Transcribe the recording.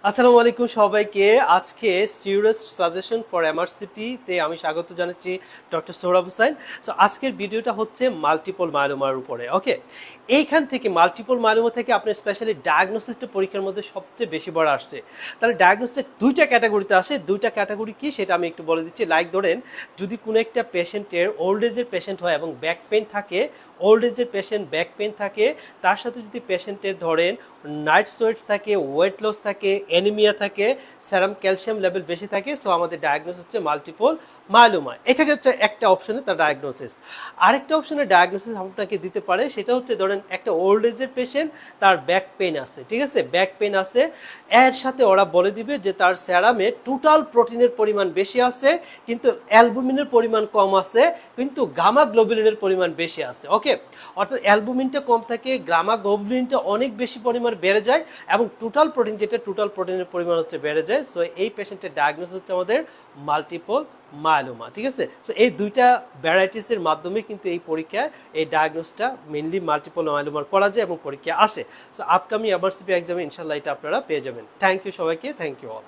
আসসালামু আলাইকুম সবাইকে। আজকে সিরিয়াস সাজেশন ফর এমআরসিপি তে আমি স্বাগত জানাচ্ছি ডক্টর সোহরাব হোসাইন। সো আজকের ভিডিওটা হচ্ছে মাল্টিপল মায়োলোমার উপরে। ওকে, এইখান থেকে মাল্টিপল মায়োলোমা থেকে আপনার স্পেশালি ডায়াগনোসিসটা পরীক্ষার মধ্যে সবচেয়ে বেশি বড় আসছে। তাহলে ডায়াগনোসিসটা দুইটা ক্যাটাগরিতে আসে। দুইটা ক্যাটাগরি কি সেটা আমি একটু বলে দিচ্ছি। লাইক ধরেন, যদি কোনো একটা পেশেন্টের ওল্ড এজের পেশেন্ট হয় এবং ব্যাক পেন থাকে, ওল্ড এজের পেশেন্ট ব্যাক পেন থাকে, তার সাথে যদি পেশেন্টের ধরেন নাইট সোয়েটস থাকে, ওয়েট লস থাকে, অ্যানিমিয়া থাকে, সেরাম ক্যালসিয়াম লেভেল বেশি থাকে, সো আমাদের ডায়াগনোস হচ্ছে মাল্টিপল মায়োলোমা। এটাকে হচ্ছে একটা অপশনে তার ডায়াগনোসিস। আরেকটা অপশনের ডায়াগনোসিস আপনাকে দিতে পারে, সেটা হচ্ছে ধরেন একটা ওল্ড এজের পেশেন্ট, তার ব্যাক পেন আছে, ঠিক আছে, ব্যাক পেন আছে, এর সাথে ওরা বলে দিবে যে তার সেরামে টোটাল প্রোটিনের পরিমাণ বেশি আছে, কিন্তু অ্যালবুমিনের পরিমাণ কম আছে, কিন্তু গামা গ্লোবুলিনের পরিমাণ বেশি আছে। ওকে, অর্থাৎ অ্যালবুমিনটা কম থাকে, গামা গ্লোবুলিনটা অনেক বেশি পরিমাণ বেড়ে যায়, এবং টোটাল প্রোটিন যেটা টোটাল প্রোটিনের পরিমাণ হচ্ছে বেড়ে যায়। সো এই পেশেন্টের ডায়াগনোস হচ্ছে আমাদের মাল্টিপল মায়োলোমা, ঠিক আছে। সো এই দুইটা ভ্যারাইটিসের মাধ্যমে কিন্তু এই পরীক্ষায় এই ডায়াগনোসটা মেইনলি মাল্টিপল মায়োলোমার করা যায় এবং পরীক্ষা আসে। সো আপকামিং এমআরসিপি এক্সামে ইনশাল্লাহ এটা আপনারা পেয়ে যাবেন। থ্যাংক ইউ সবাইকে, থ্যাংক ইউ অল।